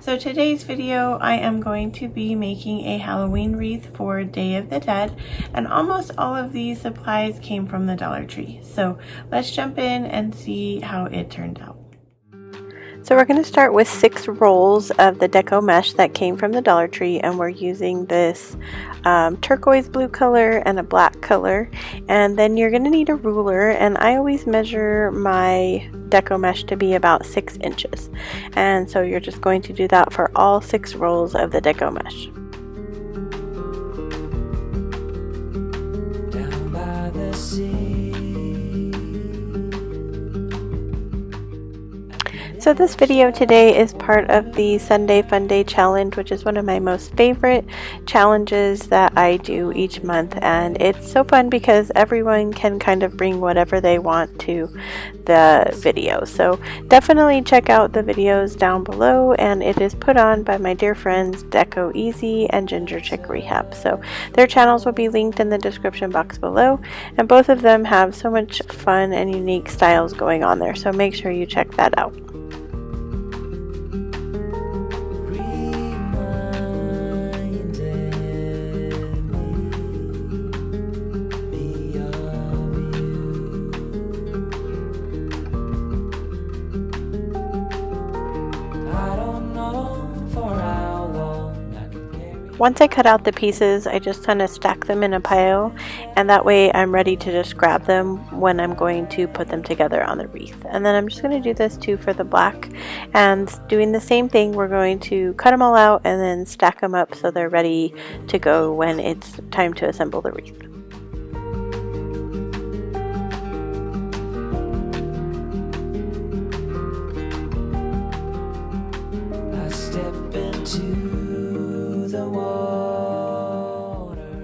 So today's video I am going to be making a Halloween wreath for Day of the Dead, and almost all of these supplies came from the Dollar Tree. So let's jump in and see how it turned out. So we're going to start with 6 rolls of the Deco Mesh that came from the Dollar Tree, and we're using this turquoise blue color and a black color. And then you're going to need a ruler, and I always measure my Deco Mesh to be about 6 inches. And so you're just going to do that for all 6 rolls of the Deco Mesh. Down by the sea. So this video today is part of the Sunday Funday challenge, which is one of my most favorite challenges that I do each month, and it's so fun because everyone can kind of bring whatever they want to the video. So definitely check out the videos down below, and it is put on by my dear friends DecoEasy and GingerChickRehab. So their channels will be linked in the description box below, and both of them have so much fun and unique styles going on there, so make sure you check that out. Once I cut out the pieces, I just kind of stack them in a pile, and that way I'm ready to just grab them when I'm going to put them together on the wreath. And then I'm just going to do this too for the black, and doing the same thing, we're going to cut them all out and then stack them up so they're ready to go when it's time to assemble the wreath. I step into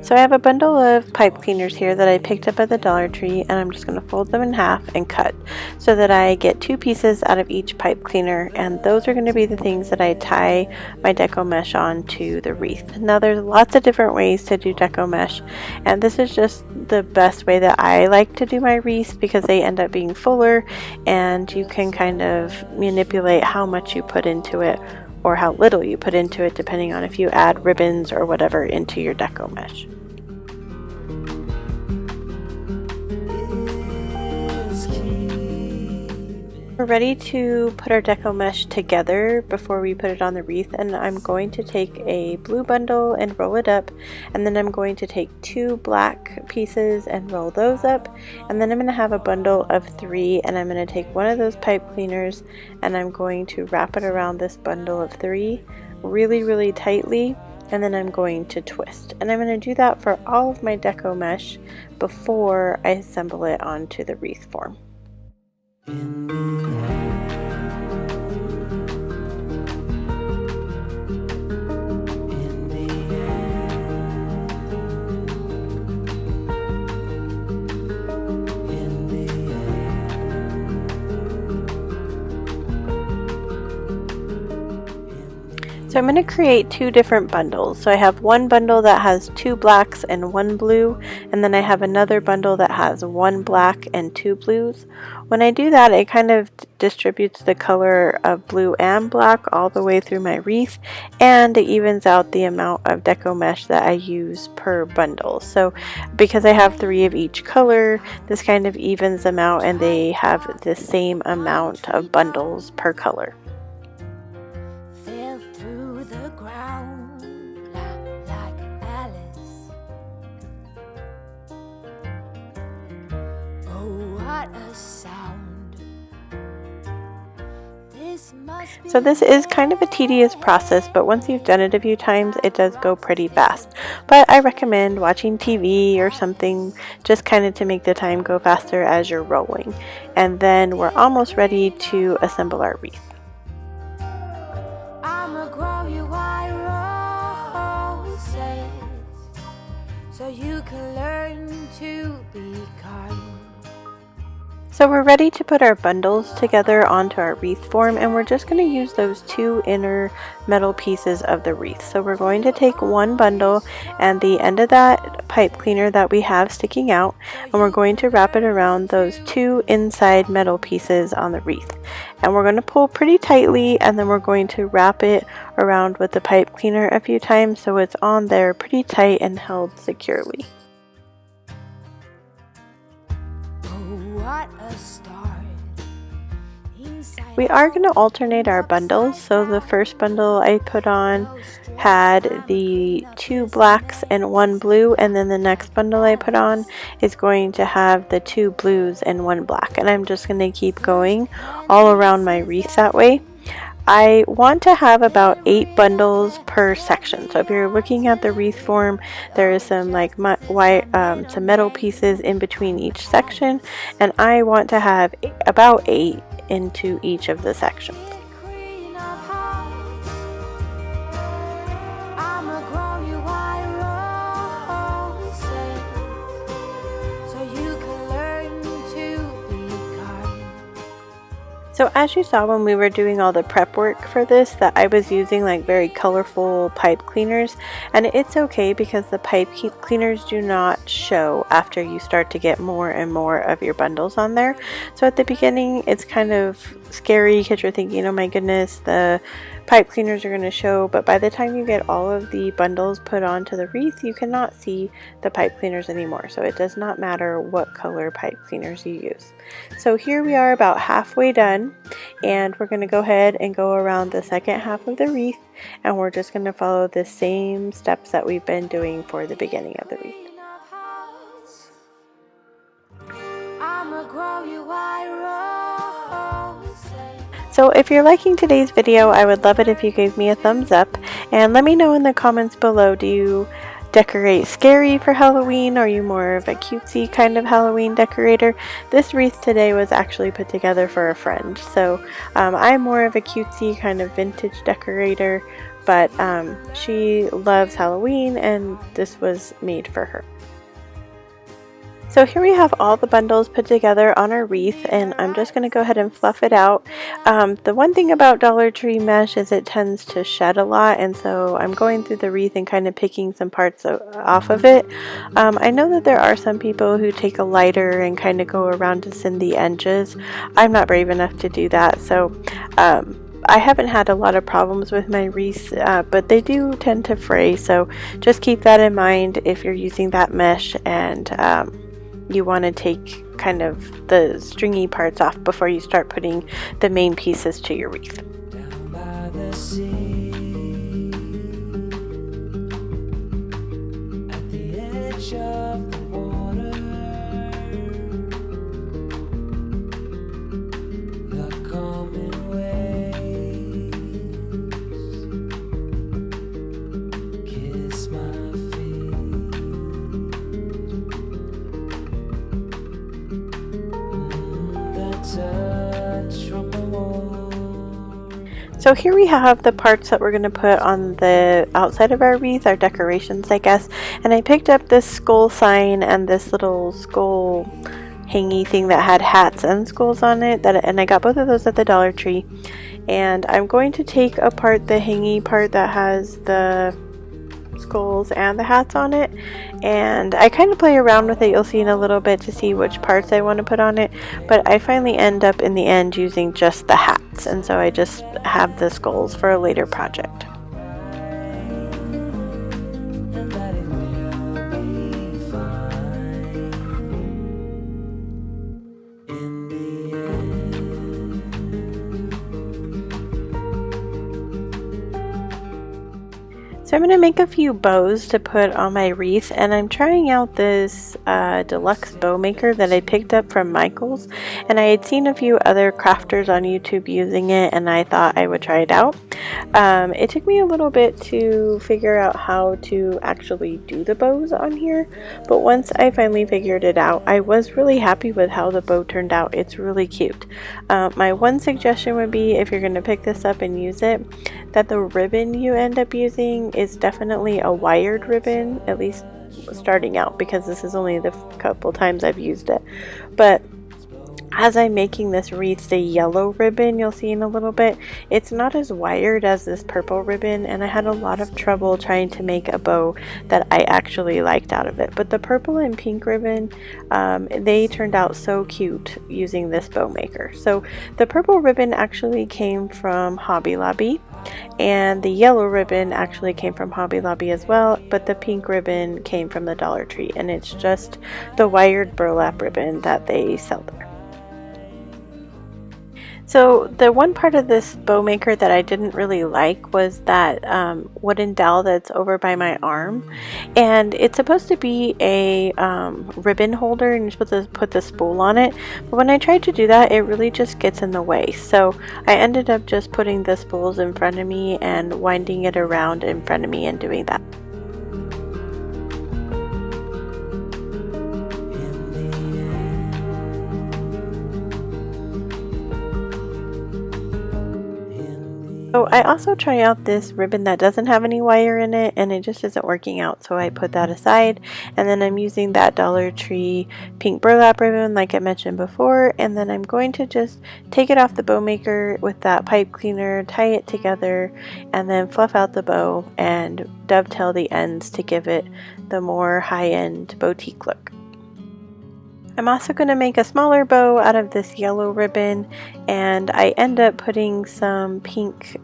So I have a bundle of pipe cleaners here that I picked up at the Dollar Tree, and I'm just going to fold them in half and cut so that I get 2 pieces out of each pipe cleaner, and those are going to be the things that I tie my Deco Mesh on to the wreath. Now there's lots of different ways to do Deco Mesh, and this is just the best way that I like to do my wreaths because they end up being fuller, and you can kind of manipulate how much you put into it or how little you put into it, depending on if you add ribbons or whatever into your Deco Mesh. We're ready to put our Deco Mesh together before we put it on the wreath, and I'm going to take a blue bundle and roll it up, and then I'm going to take 2 black pieces and roll those up, and then I'm going to have a bundle of 3, and I'm going to take one of those pipe cleaners and I'm going to wrap it around this bundle of 3 really tightly, and then I'm going to twist. And I'm going to do that for all of my Deco Mesh before I assemble it onto the wreath form. So I'm going to create 2 different bundles. So I have one bundle that has 2 blacks and 1 blue, and then I have another bundle that has 1 black and 2 blues. When I do that, it kind of distributes the color of blue and black all the way through my wreath, and it evens out the amount of Deco Mesh that I use per bundle. So because I have 3 of each color, this kind of evens them out, and they have the same amount of bundles per color. So this is kind of a tedious process, but once you've done it a few times, it does go pretty fast. But I recommend watching TV or something, just kind of to make the time go faster as you're rolling. And then we're almost ready to assemble our wreath. I'ma grow you white roses, so you can learn to be kind. So we're ready to put our bundles together onto our wreath form, and we're just going to use those two inner metal pieces of the wreath. So we're going to take one bundle and the end of that pipe cleaner that we have sticking out, and we're going to wrap it around those two inside metal pieces on the wreath. And we're going to pull pretty tightly, and then we're going to wrap it around with the pipe cleaner a few times so it's on there pretty tight and held securely. We are going to alternate our bundles, so the first bundle I put on had the two blacks and one blue, and then the next bundle I put on is going to have the two blues and one black, and I'm just going to keep going all around my wreath that way. I want to have about 8 bundles per section. So if you're looking at the wreath form, there is some some metal pieces in between each section, and I want to have about 8 into each of the sections. So as you saw when we were doing all the prep work for this, that I was using like very colorful pipe cleaners, and it's okay because the pipe cleaners do not show after you start to get more and more of your bundles on there. So at the beginning it's kind of scary because you're thinking, oh my goodness, the pipe cleaners are going to show, but by the time you get all of the bundles put onto the wreath, you cannot see the pipe cleaners anymore. So it does not matter what color pipe cleaners you use. So here we are about halfway done, and we're going to go ahead and go around the second half of the wreath, and we're just going to follow the same steps that we've been doing for the beginning of the wreath. So if you're liking today's video, I would love it if you gave me a thumbs up, and let me know in the comments below, do you decorate scary for Halloween, or are you more of a cutesy kind of Halloween decorator? This wreath today was actually put together for a friend, so I'm more of a cutesy kind of vintage decorator, but she loves Halloween and this was made for her. So here we have all the bundles put together on our wreath, and I'm just going to go ahead and fluff it out. The one thing about Dollar Tree mesh is it tends to shed a lot, and so I'm going through the wreath and kind of picking some parts off of it. I know that there are some people who take a lighter and kind of go around to thin the edges. I'm not brave enough to do that, so I haven't had a lot of problems with my wreaths, but they do tend to fray, so just keep that in mind if you're using that mesh and you want to take kind of the stringy parts off before you start putting the main pieces to your wreath. Down by the sea, at the edge of the water, the coming waves kiss my So here we have the parts that we're going to put on the outside of our wreath, our decorations I guess, and I picked up this skull sign and this little skull hangy thing that had hats and skulls on it, and I got both of those at the Dollar Tree, and I'm going to take apart the hangy part that has the skulls and the hats on it, and I kind of play around with it, you'll see in a little bit, to see which parts I want to put on it, but I finally end up in the end using just the hats, and so I just have the skulls for a later project. So I'm going to make a few bows to put on my wreath, and I'm trying out this deluxe bow maker that I picked up from Michael's, and I had seen a few other crafters on YouTube using it, and I thought I would try it out. It took me a little bit to figure out how to actually do the bows on here, but once I finally figured it out, I was really happy with how the bow turned out. It's really cute. My one suggestion would be, if you're going to pick this up and use it, that the ribbon you end up using is definitely a wired ribbon, at least starting out, because this is only the couple times I've used it. But as I'm making this wreath, the yellow ribbon you'll see in a little bit, it's not as wired as this purple ribbon, and I had a lot of trouble trying to make a bow that I actually liked out of it. But the purple and pink ribbon, they turned out so cute using this bow maker. So the purple ribbon actually came from Hobby Lobby, and the yellow ribbon actually came from Hobby Lobby as well, but the pink ribbon came from the Dollar Tree, and it's just the wired burlap ribbon that they sell there. So the one part of this bow maker that I didn't really like was that wooden dowel that's over by my arm, and it's supposed to be a ribbon holder, and you're supposed to put the spool on it, but when I tried to do that, it really just gets in the way. So I ended up just putting the spools in front of me and winding it around in front of me and doing that. So I also tried out this ribbon that doesn't have any wire in it, and it just isn't working out, so I put that aside, and then I'm using that Dollar Tree pink burlap ribbon like I mentioned before, and then I'm going to just take it off the bow maker with that pipe cleaner, tie it together, and then fluff out the bow and dovetail the ends to give it the more high-end boutique look. I'm also going to make a smaller bow out of this yellow ribbon, and I end up putting some pink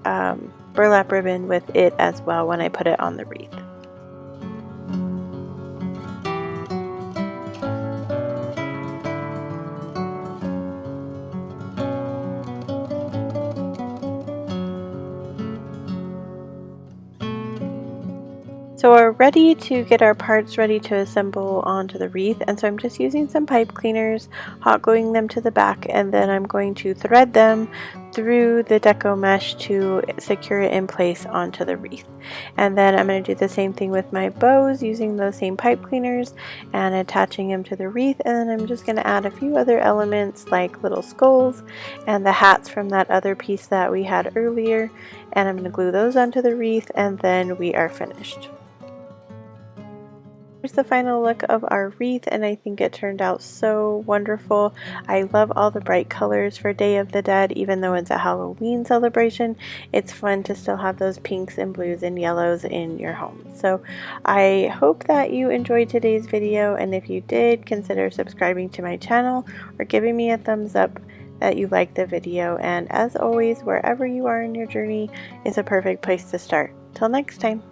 burlap ribbon with it as well when I put it on the wreath. So we're ready to get our parts ready to assemble onto the wreath, and so I'm just using some pipe cleaners, hot gluing them to the back, and then I'm going to thread them through the Deco Mesh to secure it in place onto the wreath. And then I'm going to do the same thing with my bows using those same pipe cleaners and attaching them to the wreath, and then I'm just going to add a few other elements like little skulls and the hats from that other piece that we had earlier, and I'm going to glue those onto the wreath, and then we are finished. Here's the final look of our wreath, and I think it turned out so wonderful. I love all the bright colors for Day of the Dead. Even though it's a Halloween celebration, it's fun to still have those pinks and blues and yellows in your home. So I hope that you enjoyed today's video, and if you did, consider subscribing to my channel or giving me a thumbs up that you liked the video. And as always, wherever you are in your journey is a perfect place to start. Till next time.